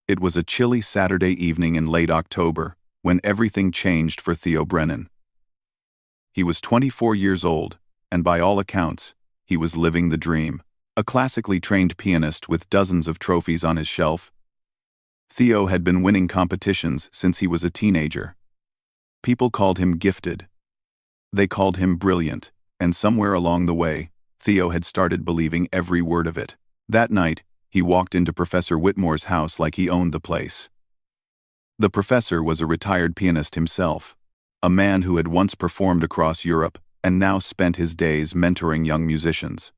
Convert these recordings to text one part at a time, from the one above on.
It was a chilly Saturday evening in late October, when everything changed for Theo Brennan. He was 24 years old, and by all accounts, he was living the dream. A classically trained pianist with dozens of trophies on his shelf, Theo had been winning competitions since he was a teenager. People called him gifted. They called him brilliant, and somewhere along the way, Theo had started believing every word of it. That night, he walked into Professor Whitmore's house like he owned the place. The professor was a retired pianist himself, a man who had once performed across Europe and now spent his days mentoring young musicians.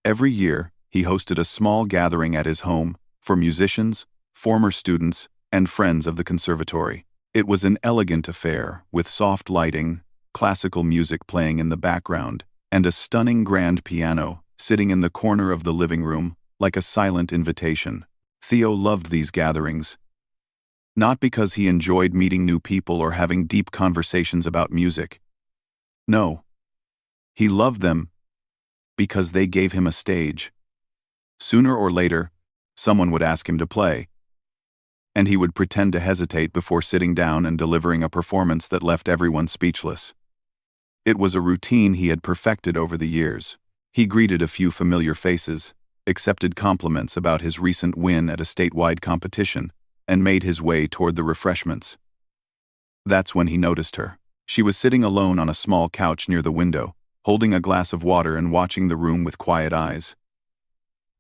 Every year, he hosted a small gathering at his home for musicians, former students, and friends of the conservatory. It was an elegant affair with soft lighting, classical music playing in the background, and a stunning grand piano sitting in the corner of the living room like a silent invitation. Theo loved these gatherings, not because he enjoyed meeting new people or having deep conversations about music. No, he loved them because they gave him a stage. Sooner or later, someone would ask him to play, and he would pretend to hesitate before sitting down and delivering a performance that left everyone speechless. It was a routine he had perfected over the years. He greeted a few familiar faces, accepted compliments about his recent win at a statewide competition, and made his way toward the refreshments. That's when he noticed her. She was sitting alone on a small couch near the window, holding a glass of water and watching the room with quiet eyes.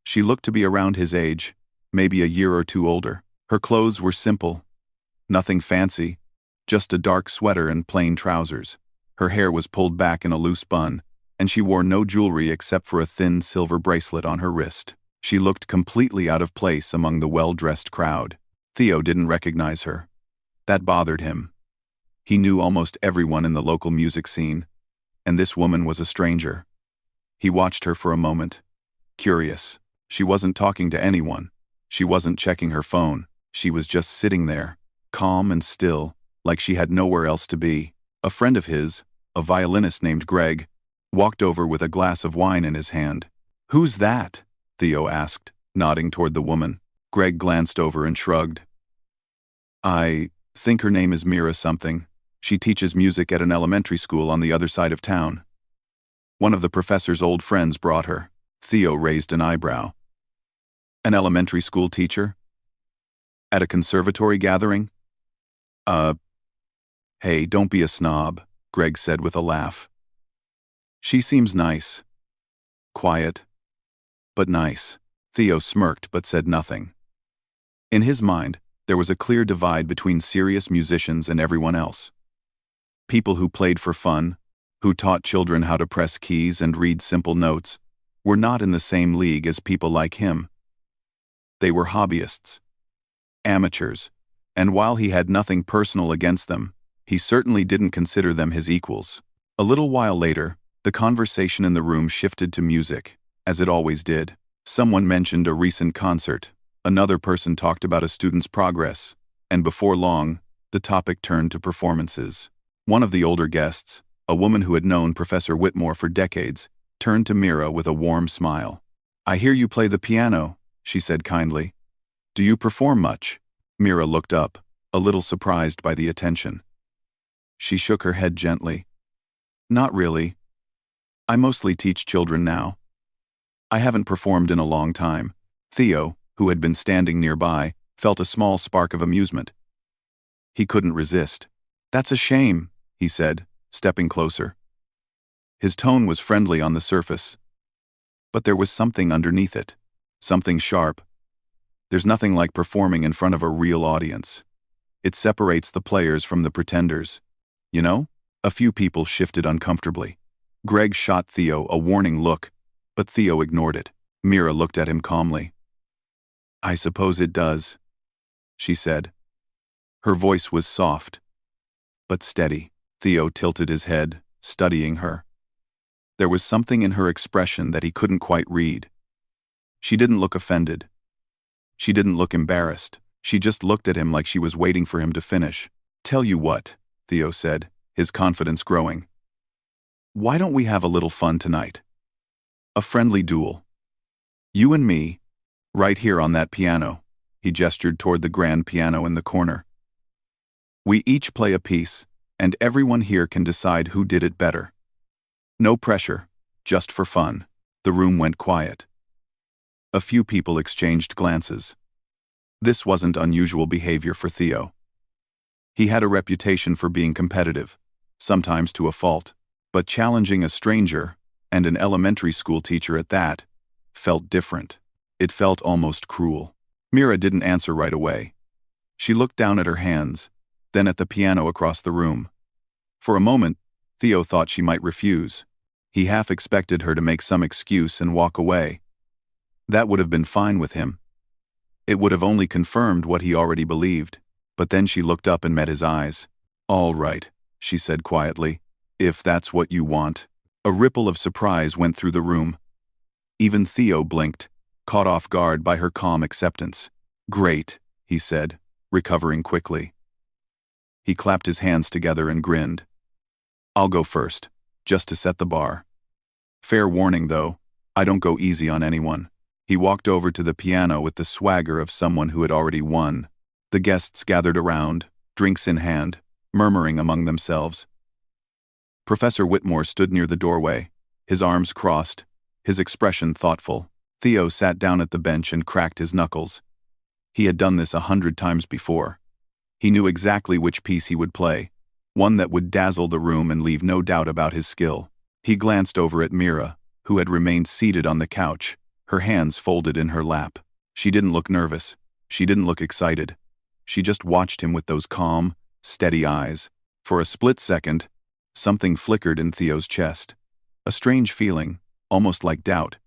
She looked to be around his age, maybe a year or two older. Her clothes were simple, nothing fancy, just a dark sweater and plain trousers. Her hair was pulled back in a loose bun, and she wore no jewelry except for a thin silver bracelet on her wrist. She looked completely out of place among the well-dressed crowd. Theo didn't recognize her. That bothered him. He knew almost everyone in the local music scene, and this woman was a stranger. He watched her for a moment, curious. She wasn't talking to anyone. She wasn't checking her phone. She was just sitting there, calm and still, like she had nowhere else to be. A friend of his, a violinist named Greg, walked over with a glass of wine in his hand. "Who's that?" Theo asked, nodding toward the woman. Greg glanced over and shrugged. "I think her name is Mira something. She teaches music at an elementary school on the other side of town. One of the professor's old friends brought her." Theo raised an eyebrow. "An elementary school teacher? At a conservatory gathering?" Hey, don't be a snob," Greg said with a laugh. "She seems nice. Quiet, but nice." Theo smirked but said nothing. In his mind, there was a clear divide between serious musicians and everyone else. People who played for fun, who taught children how to press keys and read simple notes, were not in the same league as people like him. They were hobbyists, amateurs, and while he had nothing personal against them, he certainly didn't consider them his equals. A little while later, the conversation in the room shifted to music, as it always did. Someone mentioned a recent concert, another person talked about a student's progress, and before long, the topic turned to performances. One of the older guests, a woman who had known Professor Whitmore for decades, turned to Mira with a warm smile. "I hear you play the piano," she said kindly. "Do you perform much?" Mira looked up, a little surprised by the attention. She shook her head gently. "Not really. I mostly teach children now. I haven't performed in a long time." Theo, who had been standing nearby, felt a small spark of amusement. He couldn't resist. "That's a shame," he said, stepping closer. His tone was friendly on the surface, but there was something underneath it, something sharp. "There's nothing like performing in front of a real audience. It separates the players from the pretenders. You know?" A few people shifted uncomfortably. Greg shot Theo a warning look, but Theo ignored it. Mira looked at him calmly. "I suppose it does," she said. Her voice was soft, but steady. Theo tilted his head, studying her. There was something in her expression that he couldn't quite read. She didn't look offended. She didn't look embarrassed. She just looked at him like she was waiting for him to finish. "Tell you what," Theo said, his confidence growing. "Why don't we have a little fun tonight? A friendly duel. You and me, right here on that piano." He gestured toward the grand piano in the corner. "We each play a piece, and everyone here can decide who did it better. No pressure, just for fun." The room went quiet. A few people exchanged glances. This wasn't unusual behavior for Theo. He had a reputation for being competitive, sometimes to a fault, but challenging a stranger, and an elementary school teacher at that, felt different. It felt almost cruel. Mira didn't answer right away. She looked down at her hands, then at the piano across the room. For a moment, Theo thought she might refuse. He half expected her to make some excuse and walk away. That would have been fine with him. It would have only confirmed what he already believed. But then she looked up and met his eyes. "All right," she said quietly, "if that's what you want." A ripple of surprise went through the room. Even Theo blinked, caught off guard by her calm acceptance. "Great," he said, recovering quickly. He clapped his hands together and grinned. "I'll go first, just to set the bar. Fair warning, though, I don't go easy on anyone." He walked over to the piano with the swagger of someone who had already won. The guests gathered around, drinks in hand, murmuring among themselves. Professor Whitmore stood near the doorway, his arms crossed, his expression thoughtful. Theo sat down at the bench and cracked his knuckles. He had done this 100 times before. He knew exactly which piece he would play, one that would dazzle the room and leave no doubt about his skill. He glanced over at Mira, who had remained seated on the couch, her hands folded in her lap. She didn't look nervous. She didn't look excited. She just watched him with those calm, steady eyes. For a split second, something flickered in Theo's chest. A strange feeling, almost like doubt.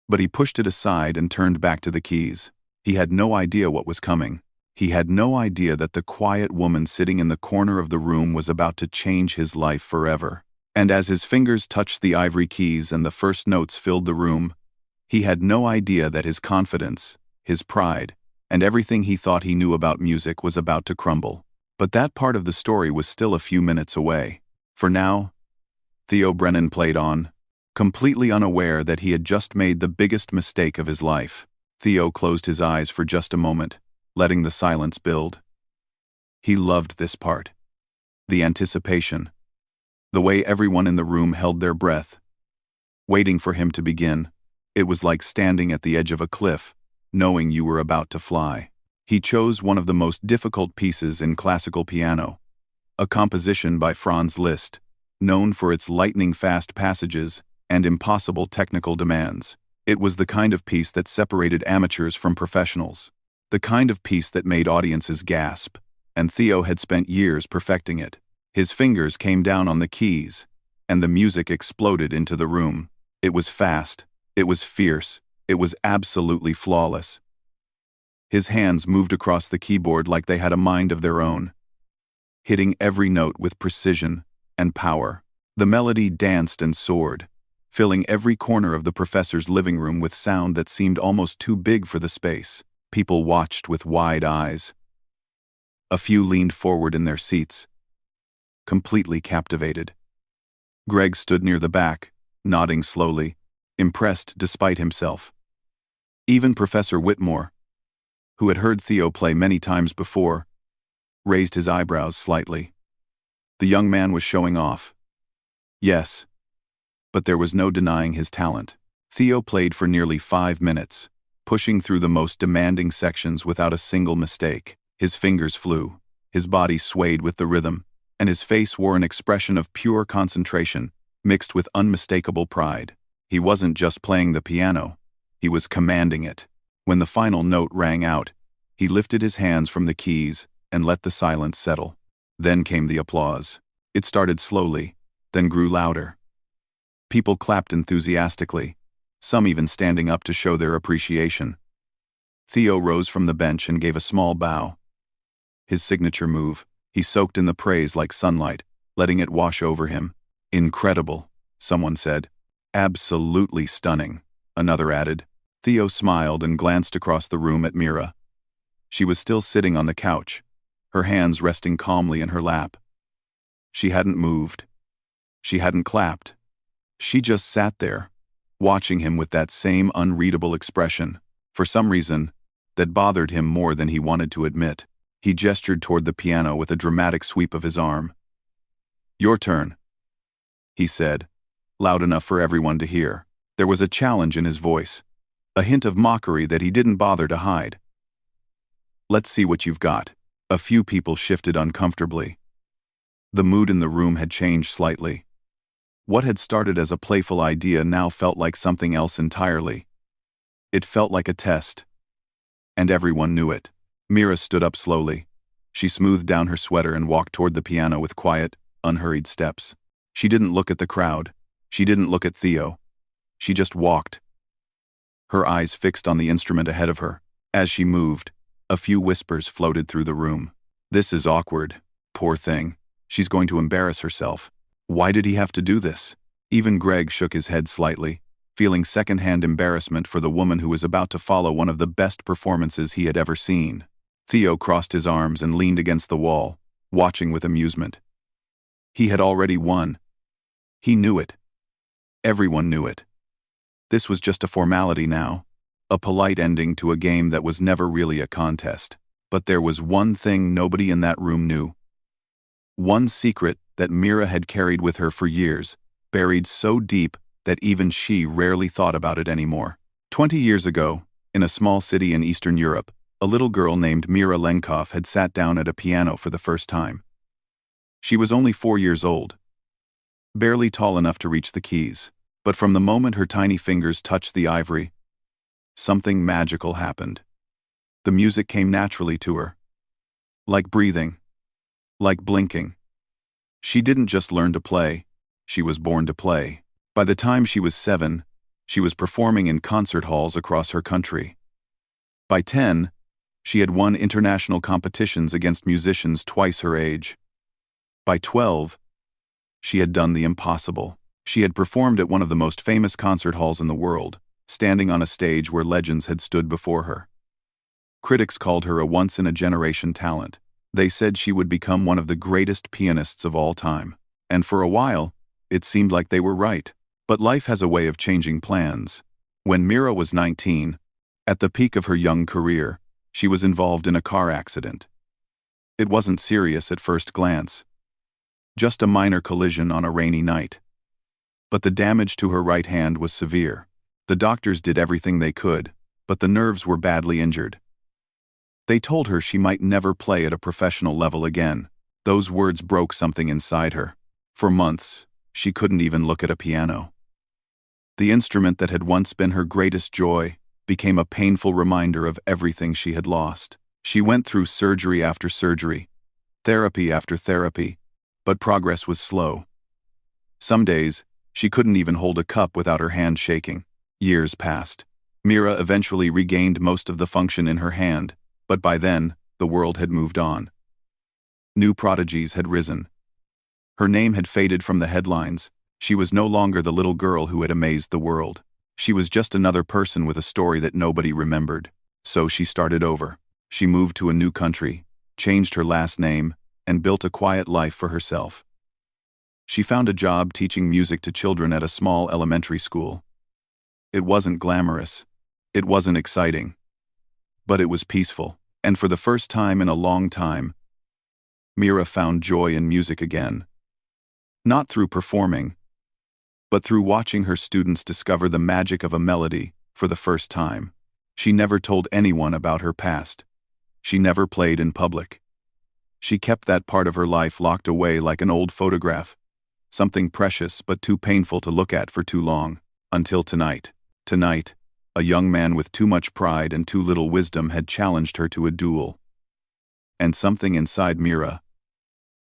But he pushed it aside and turned back to the keys. He had no idea what was coming. He had no idea that the quiet woman sitting in the corner of the room was about to change his life forever. And as his fingers touched the ivory keys and the first notes filled the room, he had no idea that his confidence, his pride, and everything he thought he knew about music was about to crumble. But that part of the story was still a few minutes away. For now, Theo Brennan played on, completely unaware that he had just made the biggest mistake of his life. Theo closed his eyes for just a moment, letting the silence build. He loved this part. The anticipation. The way everyone in the room held their breath, waiting for him to begin. It was like standing at the edge of a cliff, knowing you were about to fly. He chose one of the most difficult pieces in classical piano, a composition by Franz Liszt, known for its lightning-fast passages and impossible technical demands. It was the kind of piece that separated amateurs from professionals, the kind of piece that made audiences gasp, and Theo had spent years perfecting it. His fingers came down on the keys, and the music exploded into the room. It was fast, it was fierce, it was absolutely flawless. His hands moved across the keyboard like they had a mind of their own, hitting every note with precision and power. The melody danced and soared, filling every corner of the professor's living room with sound that seemed almost too big for the space. People watched with wide eyes. A few leaned forward in their seats, completely captivated. Greg stood near the back, nodding slowly, impressed despite himself. Even Professor Whitmore, who had heard Theo play many times before, raised his eyebrows slightly. The young man was showing off. Yes, but there was no denying his talent. Theo played for nearly 5 minutes, pushing through the most demanding sections without a single mistake. His fingers flew, his body swayed with the rhythm, and his face wore an expression of pure concentration, mixed with unmistakable pride. He wasn't just playing the piano, he was commanding it. When the final note rang out, he lifted his hands from the keys and let the silence settle. Then came the applause. It started slowly, then grew louder. People clapped enthusiastically, some even standing up to show their appreciation. Theo rose from the bench and gave a small bow. His signature move, he soaked in the praise like sunlight, letting it wash over him. "Incredible," someone said. "Absolutely stunning," another added. Theo smiled and glanced across the room at Mira. She was still sitting on the couch, her hands resting calmly in her lap. She hadn't moved. She hadn't clapped. She just sat there, watching him with that same unreadable expression. For some reason, that bothered him more than he wanted to admit. He gestured toward the piano with a dramatic sweep of his arm. "Your turn," he said, loud enough for everyone to hear. There was a challenge in his voice, a hint of mockery that he didn't bother to hide. "Let's see what you've got." A few people shifted uncomfortably. The mood in the room had changed slightly. What had started as a playful idea now felt like something else entirely. It felt like a test. And everyone knew it. Mira stood up slowly. She smoothed down her sweater and walked toward the piano with quiet, unhurried steps. She didn't look at the crowd. She didn't look at Theo. She just walked, her eyes fixed on the instrument ahead of her. As she moved, a few whispers floated through the room. "This is awkward. Poor thing. She's going to embarrass herself. Why did he have to do this?" Even Greg shook his head slightly, feeling secondhand embarrassment for the woman who was about to follow one of the best performances he had ever seen. Theo crossed his arms and leaned against the wall, watching with amusement. He had already won. He knew it. Everyone knew it. This was just a formality now, a polite ending to a game that was never really a contest. But there was one thing nobody in that room knew. One secret that Mira had carried with her for years, buried so deep that even she rarely thought about it anymore. 20 years ago, in a small city in Eastern Europe, a little girl named Mira Lenkov had sat down at a piano for the first time. She was only 4 years old, barely tall enough to reach the keys, but from the moment her tiny fingers touched the ivory, something magical happened. The music came naturally to her, like breathing, like blinking. She didn't just learn to play, she was born to play. By the time she was 7, she was performing in concert halls across her country. By 10, she had won international competitions against musicians twice her age. By 12, she had done the impossible. She had performed at one of the most famous concert halls in the world, standing on a stage where legends had stood before her. Critics called her a once-in-a-generation talent. They said she would become one of the greatest pianists of all time. And for a while, it seemed like they were right. But life has a way of changing plans. When Mira was 19, at the peak of her young career, she was involved in a car accident. It wasn't serious at first glance. Just a minor collision on a rainy night. But the damage to her right hand was severe. The doctors did everything they could, but the nerves were badly injured. They told her she might never play at a professional level again. Those words broke something inside her. For months, she couldn't even look at a piano. The instrument that had once been her greatest joy became a painful reminder of everything she had lost. She went through surgery after surgery, therapy after therapy, but progress was slow. Some days, she couldn't even hold a cup without her hand shaking. Years passed. Mira eventually regained most of the function in her hand, but by then, the world had moved on. New prodigies had risen. Her name had faded from the headlines. She was no longer the little girl who had amazed the world. She was just another person with a story that nobody remembered. So she started over. She moved to a new country, changed her last name, and built a quiet life for herself. She found a job teaching music to children at a small elementary school. It wasn't glamorous. It wasn't exciting. But it was peaceful, and for the first time in a long time, Mira found joy in music again. Not through performing, but through watching her students discover the magic of a melody for the first time. She never told anyone about her past. She never played in public. She kept that part of her life locked away like an old photograph, something precious but too painful to look at for too long, until tonight. Tonight, a young man with too much pride and too little wisdom had challenged her to a duel. And something inside Mira,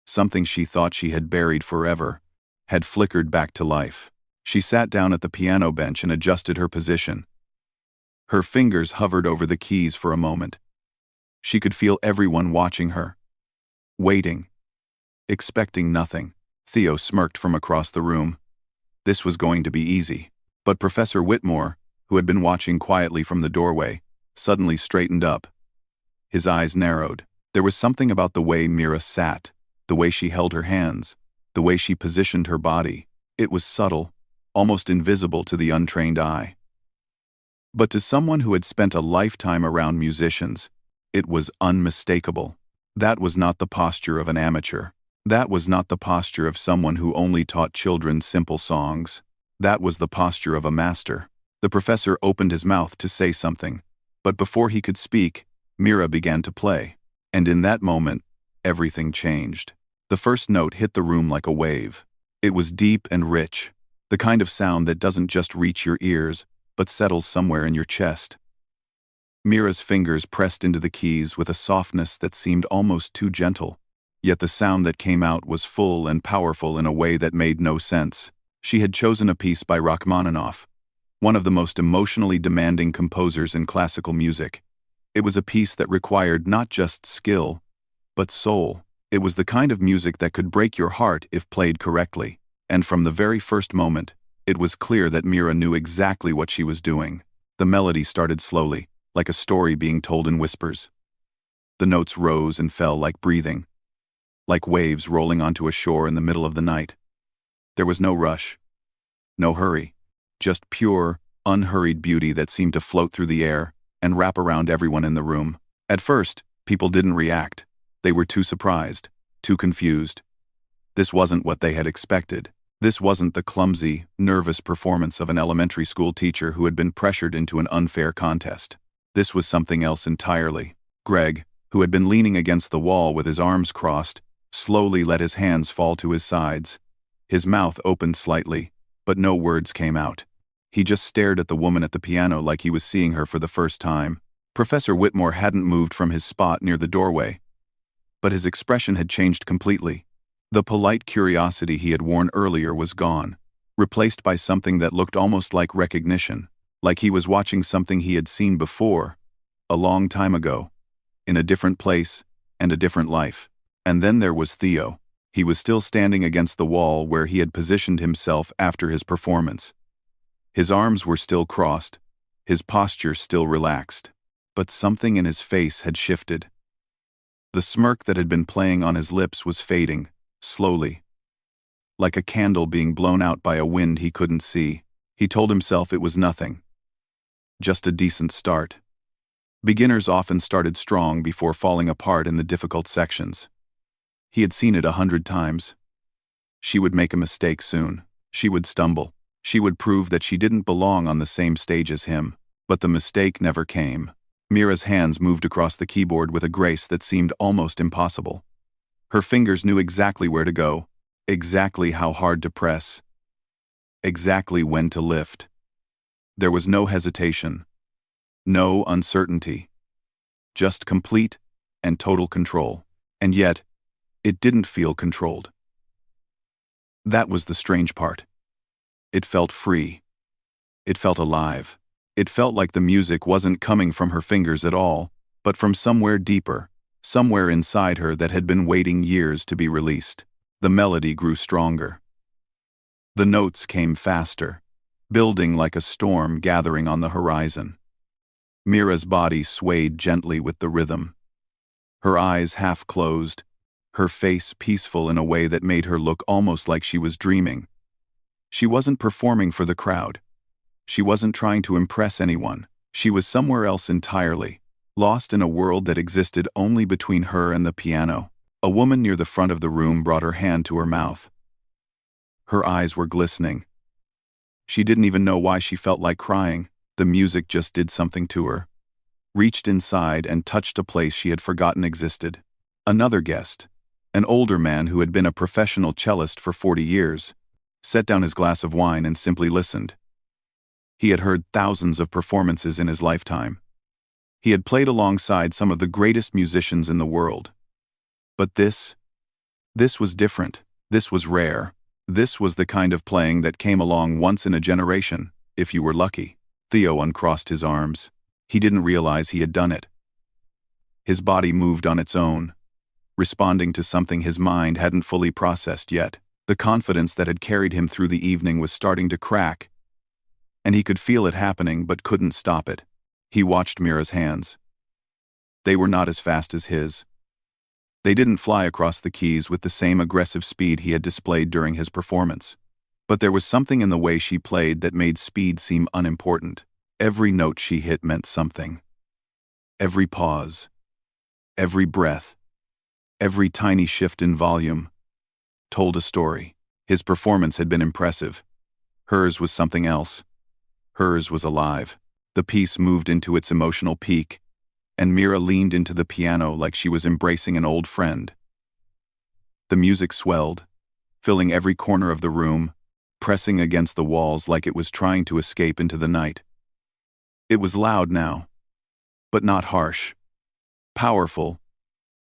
something she thought she had buried forever, had flickered back to life. She sat down at the piano bench and adjusted her position. Her fingers hovered over the keys for a moment. She could feel everyone watching her, waiting, expecting nothing. Theo smirked from across the room. This was going to be easy. But Professor Whitmore, who had been watching quietly from the doorway, suddenly straightened up. His eyes narrowed. There was something about the way Mira sat, the way she held her hands, the way she positioned her body. It was subtle, almost invisible to the untrained eye. But to someone who had spent a lifetime around musicians, it was unmistakable. That was not the posture of an amateur. That was not the posture of someone who only taught children simple songs. That was the posture of a master. The professor opened his mouth to say something, but before he could speak, Mira began to play. And in that moment, everything changed. The first note hit the room like a wave. It was deep and rich, the kind of sound that doesn't just reach your ears, but settles somewhere in your chest. Mira's fingers pressed into the keys with a softness that seemed almost too gentle, yet the sound that came out was full and powerful in a way that made no sense. She had chosen a piece by Rachmaninoff, one of the most emotionally demanding composers in classical music. It was a piece that required not just skill, but soul. It was the kind of music that could break your heart if played correctly. And from the very first moment, it was clear that Mira knew exactly what she was doing. The melody started slowly, like a story being told in whispers. The notes rose and fell like breathing, like waves rolling onto a shore in the middle of the night. There was no rush, no hurry, just pure, unhurried beauty that seemed to float through the air and wrap around everyone in the room. At first, people didn't react. They were too surprised, too confused. This wasn't what they had expected. This wasn't the clumsy, nervous performance of an elementary school teacher who had been pressured into an unfair contest. This was something else entirely. Greg, who had been leaning against the wall with his arms crossed, slowly let his hands fall to his sides. His mouth opened slightly, but no words came out. He just stared at the woman at the piano like he was seeing her for the first time. Professor Whitmore hadn't moved from his spot near the doorway, but his expression had changed completely. The polite curiosity he had worn earlier was gone, replaced by something that looked almost like recognition, like he was watching something he had seen before, a long time ago, in a different place and a different life. And then there was Theo. He was still standing against the wall where he had positioned himself after his performance. His arms were still crossed, his posture still relaxed, but something in his face had shifted. The smirk that had been playing on his lips was fading, slowly, like a candle being blown out by a wind he couldn't see. He told himself it was nothing, just a decent start. Beginners often started strong before falling apart in the difficult sections. He had seen it 100 times. She would make a mistake soon. She would stumble. She would prove that she didn't belong on the same stage as him. But the mistake never came. Mira's hands moved across the keyboard with a grace that seemed almost impossible. Her fingers knew exactly where to go, exactly how hard to press, exactly when to lift. There was no hesitation, no uncertainty, just complete and total control. And yet, it didn't feel controlled. That was the strange part. It felt free. It felt alive. It felt like the music wasn't coming from her fingers at all, but from somewhere deeper, somewhere inside her that had been waiting years to be released. The melody grew stronger. The notes came faster, building like a storm gathering on the horizon. Mira's body swayed gently with the rhythm. Her eyes half closed, her face peaceful in a way that made her look almost like she was dreaming. She wasn't performing for the crowd. She wasn't trying to impress anyone. She was somewhere else entirely, lost in a world that existed only between her and the piano. A woman near the front of the room brought her hand to her mouth. Her eyes were glistening. She didn't even know why she felt like crying. The music just did something to her, reached inside and touched a place she had forgotten existed. Another guest, an older man who had been a professional cellist for 40 years, set down his glass of wine and simply listened. He had heard thousands of performances in his lifetime. He had played alongside some of the greatest musicians in the world. But this was different. This was rare. This was the kind of playing that came along once in a generation, if you were lucky. Theo uncrossed his arms. He didn't realize he had done it. His body moved on its own, responding to something his mind hadn't fully processed yet. The confidence that had carried him through the evening was starting to crack, and he could feel it happening but couldn't stop it. He watched Mira's hands. They were not as fast as his. They didn't fly across the keys with the same aggressive speed he had displayed during his performance. But there was something in the way she played that made speed seem unimportant. Every note she hit meant something. Every pause, every breath, every tiny shift in volume told a story. His performance had been impressive. Hers was something else. Hers was alive. The piece moved into its emotional peak, and Mira leaned into the piano like she was embracing an old friend. The music swelled, filling every corner of the room, pressing against the walls like it was trying to escape into the night. It was loud now, but not harsh. Powerful,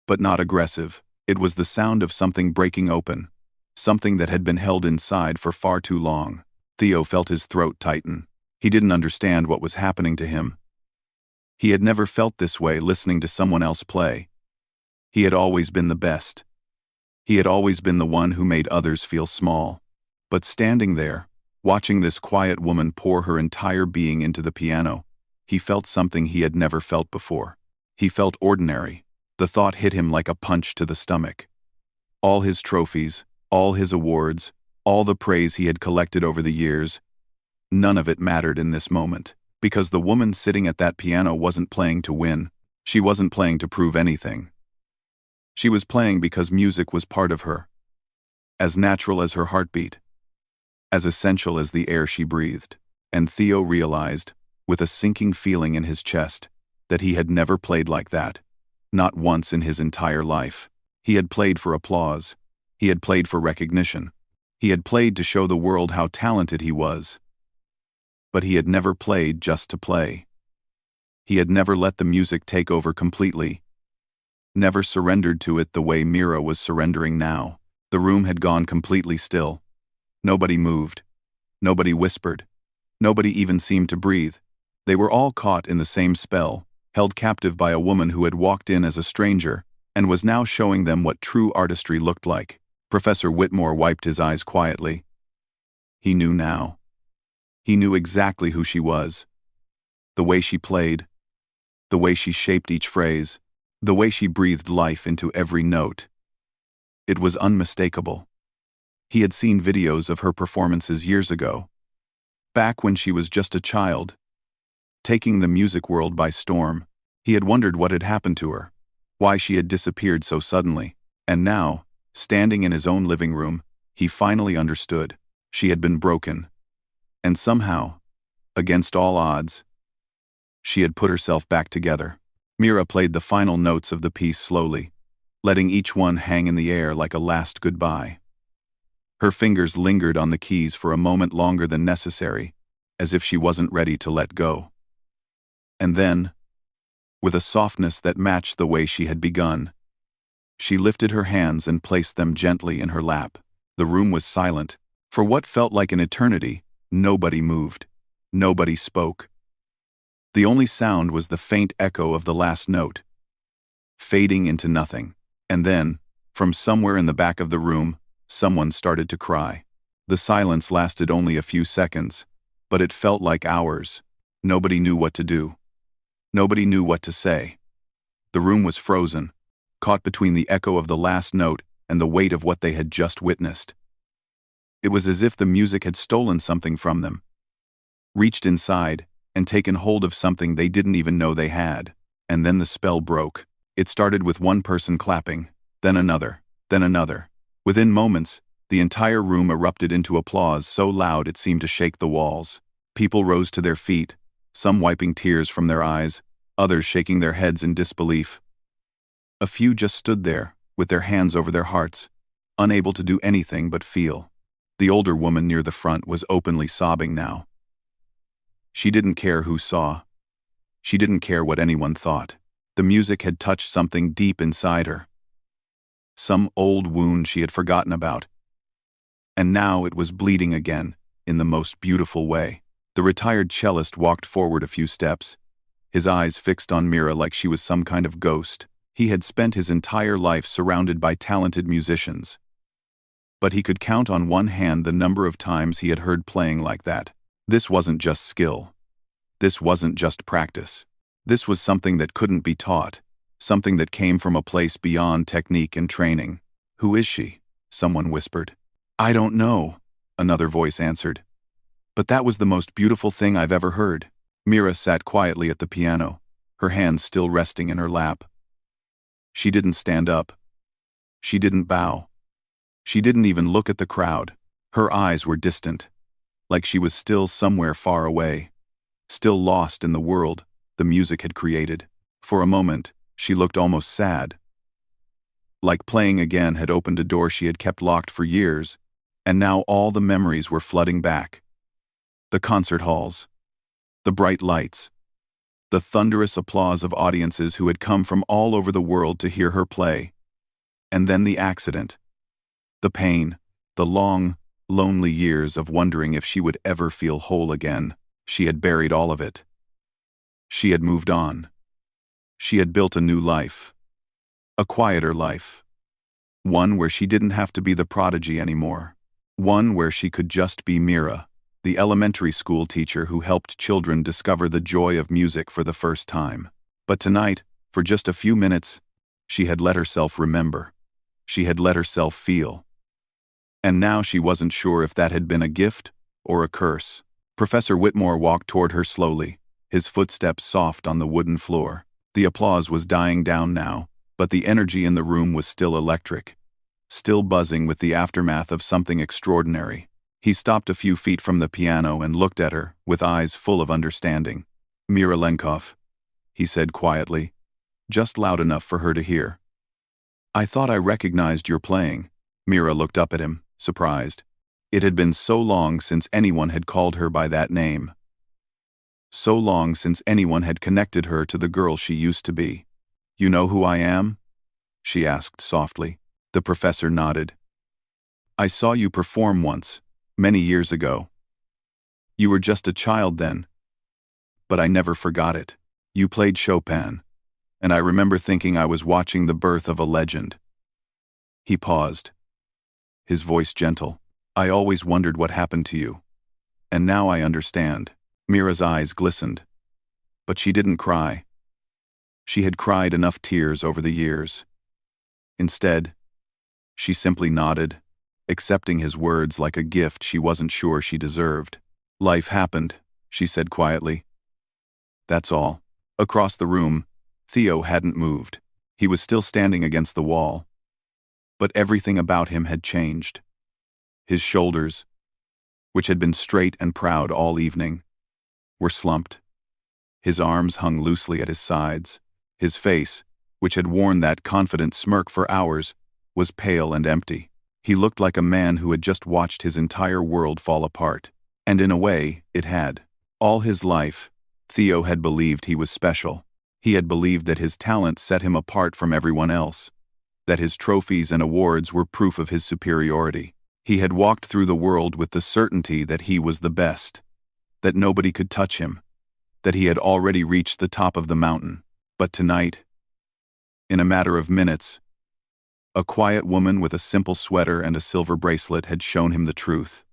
but not aggressive. It was the sound of something breaking open, something that had been held inside for far too long. Theo felt his throat tighten. He didn't understand what was happening to him. He had never felt this way listening to someone else play. He had always been the best. He had always been the one who made others feel small. But standing there, watching this quiet woman pour her entire being into the piano, he felt something he had never felt before. He felt ordinary. The thought hit him like a punch to the stomach. All his trophies, all his awards, all the praise he had collected over the years, none of it mattered in this moment, because the woman sitting at that piano wasn't playing to win. She wasn't playing to prove anything. She was playing because music was part of her, as natural as her heartbeat, as essential as the air she breathed. And Theo realized, with a sinking feeling in his chest, that he had never played like that. Not once in his entire life. He had played for applause. He had played for recognition. He had played to show the world how talented he was. But he had never played just to play. He had never let the music take over completely. Never surrendered to it the way Mira was surrendering now. The room had gone completely still. Nobody moved. Nobody whispered. Nobody even seemed to breathe. They were all caught in the same spell, held captive by a woman who had walked in as a stranger and was now showing them what true artistry looked like. Professor Whitmore wiped his eyes quietly. He knew now. He knew exactly who she was. The way she played. The way she shaped each phrase. The way she breathed life into every note. It was unmistakable. He had seen videos of her performances years ago, back when she was just a child, taking the music world by storm. He had wondered what had happened to her, why she had disappeared so suddenly, and now, standing in his own living room, he finally understood. She had been broken. And somehow, against all odds, she had put herself back together. Mira played the final notes of the piece slowly, letting each one hang in the air like a last goodbye. Her fingers lingered on the keys for a moment longer than necessary, as if she wasn't ready to let go. And then, with a softness that matched the way she had begun, she lifted her hands and placed them gently in her lap. The room was silent. For what felt like an eternity, nobody moved. Nobody spoke. The only sound was the faint echo of the last note, fading into nothing. And then, from somewhere in the back of the room, someone started to cry. The silence lasted only a few seconds, but it felt like hours. Nobody knew what to do. Nobody knew what to say. The room was frozen, caught between the echo of the last note and the weight of what they had just witnessed. It was as if the music had stolen something from them, reached inside, and taken hold of something they didn't even know they had. And then the spell broke. It started with one person clapping, then another, then another. Within moments, the entire room erupted into applause so loud it seemed to shake the walls. People rose to their feet, some wiping tears from their eyes, others shaking their heads in disbelief. A few just stood there, with their hands over their hearts, unable to do anything but feel. The older woman near the front was openly sobbing now. She didn't care who saw. She didn't care what anyone thought. The music had touched something deep inside her. Some old wound she had forgotten about. And now it was bleeding again, in the most beautiful way. The retired cellist walked forward a few steps, his eyes fixed on Mira like she was some kind of ghost. He had spent his entire life surrounded by talented musicians, but he could count on one hand the number of times he had heard playing like that. This wasn't just skill. This wasn't just practice. This was something that couldn't be taught, something that came from a place beyond technique and training. "Who is she?" someone whispered. "I don't know," another voice answered. "But that was the most beautiful thing I've ever heard." Mira sat quietly at the piano, her hands still resting in her lap. She didn't stand up. She didn't bow. She didn't even look at the crowd. Her eyes were distant, like she was still somewhere far away, still lost in the world the music had created. For a moment, she looked almost sad, like playing again had opened a door she had kept locked for years, and now all the memories were flooding back. The concert halls, the bright lights, the thunderous applause of audiences who had come from all over the world to hear her play. And then the accident. The pain, the long, lonely years of wondering if she would ever feel whole again. She had buried all of it. She had moved on. She had built a new life. A quieter life. One where she didn't have to be the prodigy anymore. One where she could just be Mira, the elementary school teacher who helped children discover the joy of music for the first time. But tonight, for just a few minutes, she had let herself remember. She had let herself feel. And now she wasn't sure if that had been a gift or a curse. Professor Whitmore walked toward her slowly, his footsteps soft on the wooden floor. The applause was dying down now, but the energy in the room was still electric, still buzzing with the aftermath of something extraordinary. He stopped a few feet from the piano and looked at her, with eyes full of understanding. "Mira Lenkov," he said quietly, just loud enough for her to hear. "I thought I recognized your playing." Mira looked up at him, surprised. It had been so long since anyone had called her by that name. So long since anyone had connected her to the girl she used to be. "You know who I am?" she asked softly. The professor nodded. "I saw you perform once, many years ago. You were just a child then. But I never forgot it. You played Chopin, and I remember thinking I was watching the birth of a legend." He paused, his voice gentle. "I always wondered what happened to you. And now I understand." Mira's eyes glistened. But she didn't cry. She had cried enough tears over the years. Instead, she simply nodded, accepting his words like a gift she wasn't sure she deserved. "Life happened," she said quietly. "That's all." Across the room, Theo hadn't moved. He was still standing against the wall. But everything about him had changed. His shoulders, which had been straight and proud all evening, were slumped. His arms hung loosely at his sides. His face, which had worn that confident smirk for hours, was pale and empty. He looked like a man who had just watched his entire world fall apart. And in a way, it had. All his life, Theo had believed he was special. He had believed that his talent set him apart from everyone else, that his trophies and awards were proof of his superiority. He had walked through the world with the certainty that he was the best, that nobody could touch him, that he had already reached the top of the mountain. But tonight, in a matter of minutes, a quiet woman with a simple sweater and a silver bracelet had shown him the truth.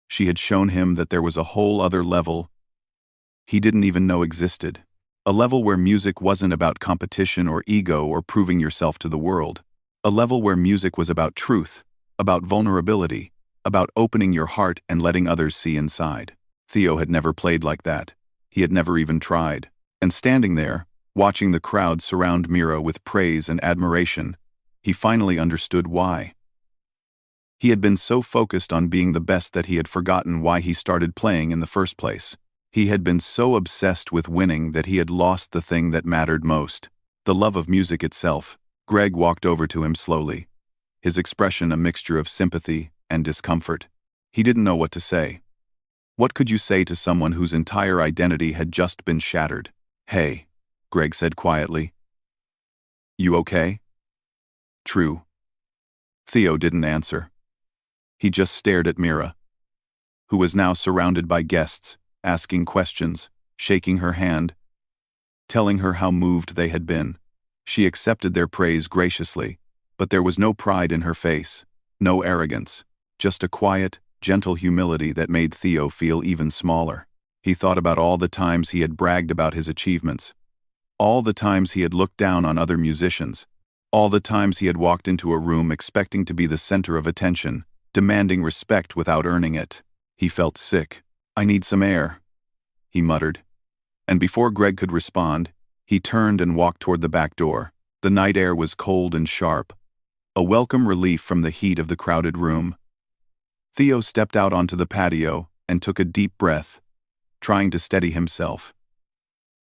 She had shown him that there was a whole other level he didn't even know existed. A level where music wasn't about competition or ego or proving yourself to the world. A level where music was about truth, about vulnerability, about opening your heart and letting others see inside. Theo had never played like that. He had never even tried. And standing there, watching the crowd surround Mira with praise and admiration, he finally understood why. He had been so focused on being the best that he had forgotten why he started playing in the first place. He had been so obsessed with winning that he had lost the thing that mattered most, the love of music itself. Greg walked over to him slowly, his expression a mixture of sympathy and discomfort. He didn't know what to say. What could you say to someone whose entire identity had just been shattered? "Hey," Greg said quietly. "You okay?" "True." Theo didn't answer. He just stared at Mira, who was now surrounded by guests, asking questions, shaking her hand, telling her how moved they had been. She accepted their praise graciously, but there was no pride in her face, no arrogance, just a quiet, gentle humility that made Theo feel even smaller. He thought about all the times he had bragged about his achievements, all the times he had looked down on other musicians, all the times he had walked into a room expecting to be the center of attention, demanding respect without earning it. He felt sick. "I need some air," he muttered. And before Greg could respond, he turned and walked toward the back door. The night air was cold and sharp, a welcome relief from the heat of the crowded room. Theo stepped out onto the patio and took a deep breath, trying to steady himself.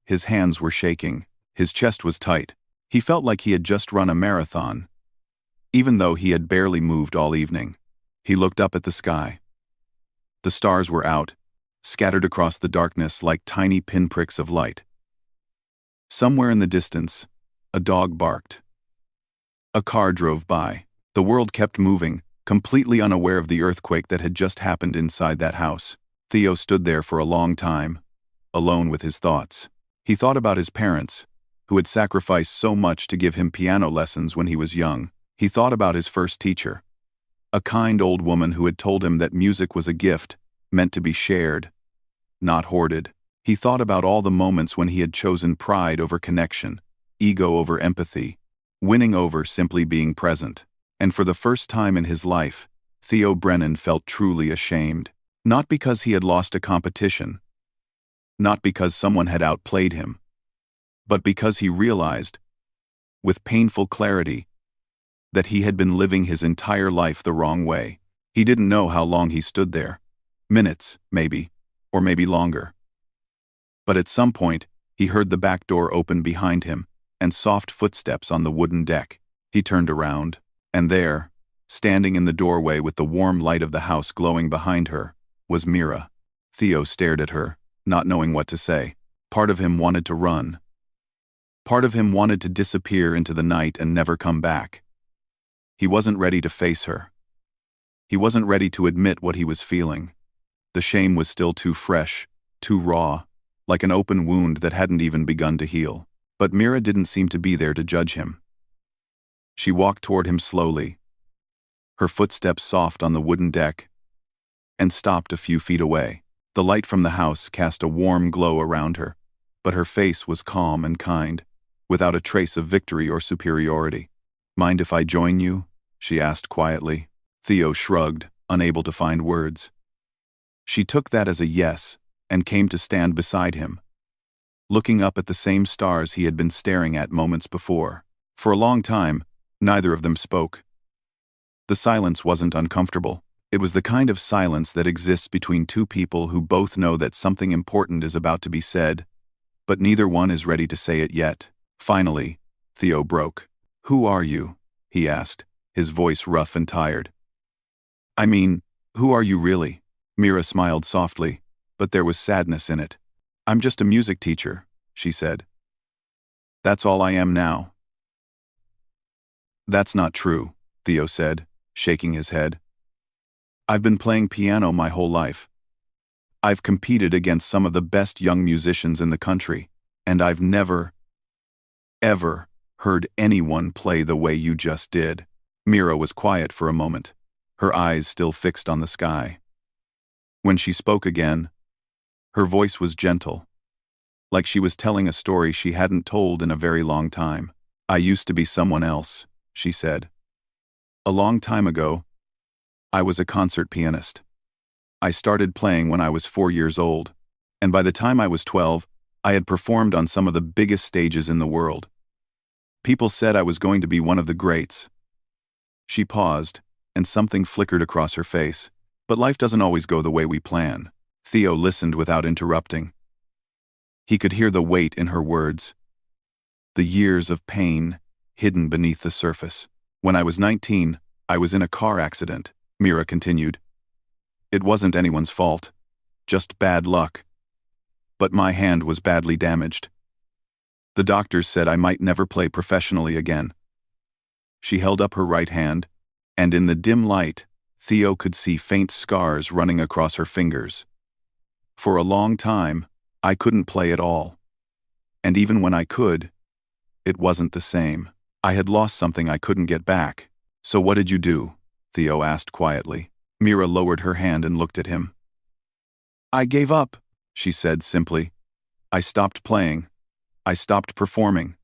His hands were shaking, his chest was tight. He felt like he had just run a marathon, even though he had barely moved all evening. He looked up at the sky. The stars were out, scattered across the darkness like tiny pinpricks of light. Somewhere in the distance, a dog barked. A car drove by. The world kept moving, completely unaware of the earthquake that had just happened inside that house. Theo stood there for a long time, alone with his thoughts. He thought about his parents, who had sacrificed so much to give him piano lessons when he was young. He thought about his first teacher, a kind old woman who had told him that music was a gift, meant to be shared, not hoarded. He thought about all the moments when he had chosen pride over connection, ego over empathy, winning over simply being present. And for the first time in his life, Theo Brennan felt truly ashamed. Not because he had lost a competition, not because someone had outplayed him, but because he realized, with painful clarity, that he had been living his entire life the wrong way. He didn't know how long he stood there. Minutes, maybe, or maybe longer. But at some point, he heard the back door open behind him and soft footsteps on the wooden deck. He turned around, and there, standing in the doorway with the warm light of the house glowing behind her, was Mira. Theo stared at her, not knowing what to say. Part of him wanted to run. Part of him wanted to disappear into the night and never come back. He wasn't ready to face her. He wasn't ready to admit what he was feeling. The shame was still too fresh, too raw, like an open wound that hadn't even begun to heal. But Mira didn't seem to be there to judge him. She walked toward him slowly, her footsteps soft on the wooden deck, and stopped a few feet away. The light from the house cast a warm glow around her, but her face was calm and kind, without a trace of victory or superiority. "Mind if I join you?" she asked quietly. Theo shrugged, unable to find words. She took that as a yes, and came to stand beside him, looking up at the same stars he had been staring at moments before. For a long time, neither of them spoke. The silence wasn't uncomfortable. It was the kind of silence that exists between two people who both know that something important is about to be said, but neither one is ready to say it yet. Finally, Theo broke. "Who are you?" he asked, his voice rough and tired. "I mean, who are you really?" Mira smiled softly, but there was sadness in it. "I'm just a music teacher," she said. "That's all I am now." "That's not true," Theo said, shaking his head. "I've been playing piano my whole life. I've competed against some of the best young musicians in the country, and I've never, ever heard anyone play the way you just did." Mira was quiet for a moment, her eyes still fixed on the sky. When she spoke again, her voice was gentle, like she was telling a story she hadn't told in a very long time. "I used to be someone else," she said. "A long time ago, I was a concert pianist. I started playing when I was 4 years old, and by the time I was 12, I had performed on some of the biggest stages in the world. People said I was going to be one of the greats." She paused, and something flickered across her face. "But life doesn't always go the way we plan." Theo listened without interrupting. He could hear the weight in her words, the years of pain hidden beneath the surface. "When I was 19, I was in a car accident," Mira continued. "It wasn't anyone's fault, just bad luck. But my hand was badly damaged. The doctors said I might never play professionally again." She held up her right hand, and in the dim light, Theo could see faint scars running across her fingers. "For a long time, I couldn't play at all. And even when I could, it wasn't the same. I had lost something I couldn't get back." "So what did you do?" Theo asked quietly. Mira lowered her hand and looked at him. "I gave up," she said simply. "I stopped playing. I stopped performing.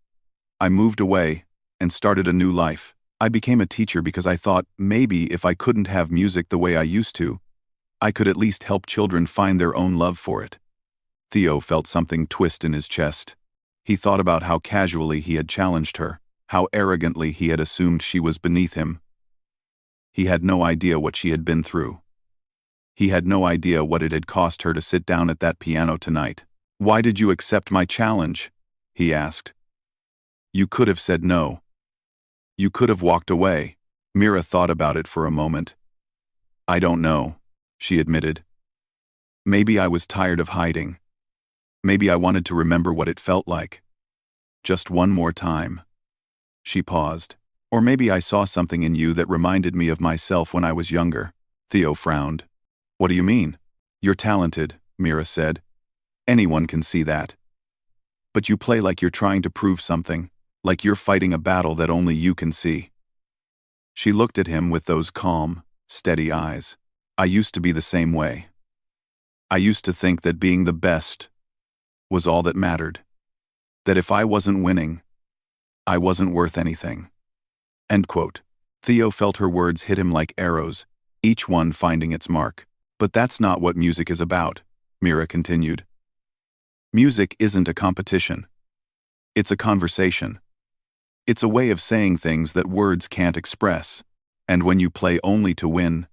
I moved away and started a new life. I became a teacher because I thought maybe if I couldn't have music the way I used to, I could at least help children find their own love for it." Theo felt something twist in his chest. He thought about how casually he had challenged her, how arrogantly he had assumed she was beneath him. He had no idea what she had been through. He had no idea what it had cost her to sit down at that piano tonight. "Why did you accept my challenge?" he asked. "You could have said no. You could have walked away." Mira thought about it for a moment. "I don't know," she admitted. "Maybe I was tired of hiding. Maybe I wanted to remember what it felt like. Just one more time." She paused. "Or maybe I saw something in you that reminded me of myself when I was younger." Theo frowned. "What do you mean?" "You're talented," Mira said. "Anyone can see that. But you play like you're trying to prove something, like you're fighting a battle that only you can see." She looked at him with those calm, steady eyes. "I used to be the same way. I used to think that being the best was all that mattered. That if I wasn't winning, I wasn't worth anything." End quote. Theo felt her words hit him like arrows, each one finding its mark. "But that's not what music is about," Mira continued. "Music isn't a competition. It's a conversation. It's a way of saying things that words can't express. And when you play only to win,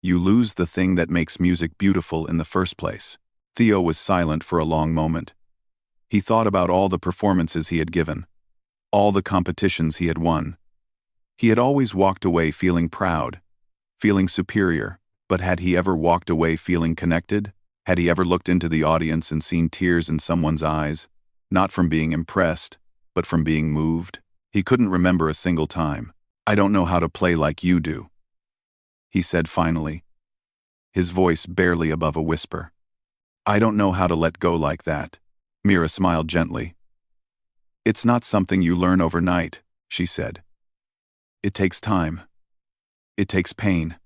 you lose the thing that makes music beautiful in the first place." Theo was silent for a long moment. He thought about all the performances he had given, all the competitions he had won. He had always walked away feeling proud, feeling superior, but had he ever walked away feeling connected? Had he ever looked into the audience and seen tears in someone's eyes, not from being impressed, but from being moved? He couldn't remember a single time. "I don't know how to play like you do," he said finally, his voice barely above a whisper. "I don't know how to let go like that." Mira smiled gently. "It's not something you learn overnight," she said. "It takes time. It takes pain.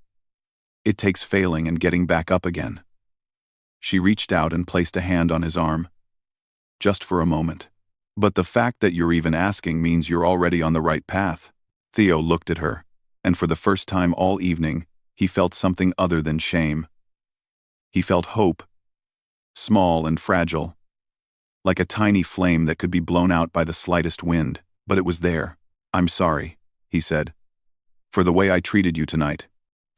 It takes failing and getting back up again." She reached out and placed a hand on his arm. "Just for a moment. But the fact that you're even asking means you're already on the right path." Theo looked at her, and for the first time all evening, he felt something other than shame. He felt hope, small and fragile, like a tiny flame that could be blown out by the slightest wind, but it was there. "I'm sorry," he said, "for the way I treated you tonight,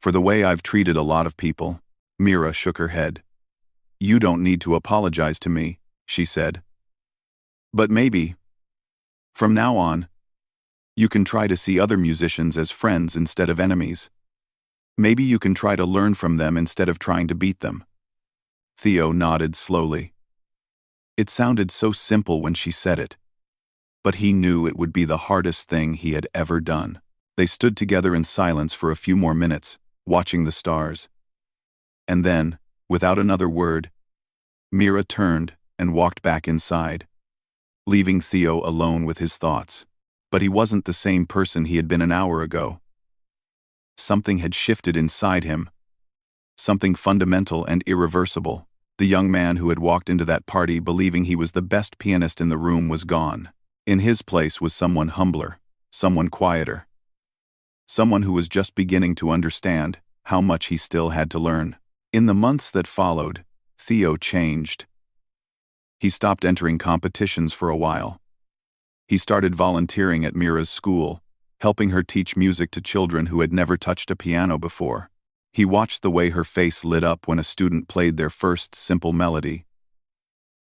for the way I've treated a lot of people." Mira shook her head. "You don't need to apologize to me," she said. "But maybe, from now on, you can try to see other musicians as friends instead of enemies. Maybe you can try to learn from them instead of trying to beat them." Theo nodded slowly. It sounded so simple when she said it, but he knew it would be the hardest thing he had ever done. They stood together in silence for a few more minutes, watching the stars. And then, without another word, Mira turned and walked back inside, leaving Theo alone with his thoughts. But he wasn't the same person he had been an hour ago. Something had shifted inside him, something fundamental and irreversible. The young man who had walked into that party believing he was the best pianist in the room was gone. In his place was someone humbler, someone quieter, someone who was just beginning to understand how much he still had to learn. In the months that followed, Theo changed. He stopped entering competitions for a while. He started volunteering at Mira's school, helping her teach music to children who had never touched a piano before. He watched the way her face lit up when a student played their first simple melody.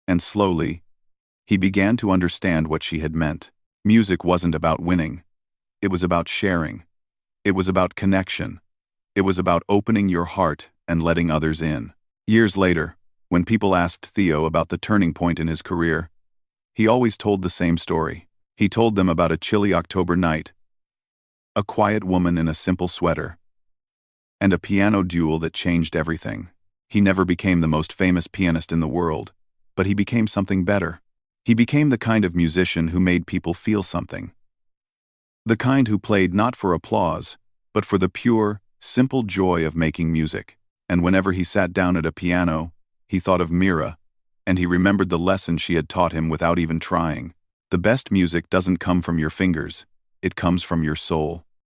And slowly, he began to understand what she had meant. Music wasn't about winning. It was about sharing. It was about connection. It was about opening your heart and letting others in. Years later, when people asked Theo about the turning point in his career, he always told the same story. He told them about a chilly October night, a quiet woman in a simple sweater, and a piano duel that changed everything. He never became the most famous pianist in the world, but he became something better. He became the kind of musician who made people feel something. The kind who played not for applause, but for the pure, simple joy of making music. And whenever he sat down at a piano, he thought of Mira, and he remembered the lesson she had taught him without even trying. The best music doesn't come from your fingers, it comes from your soul.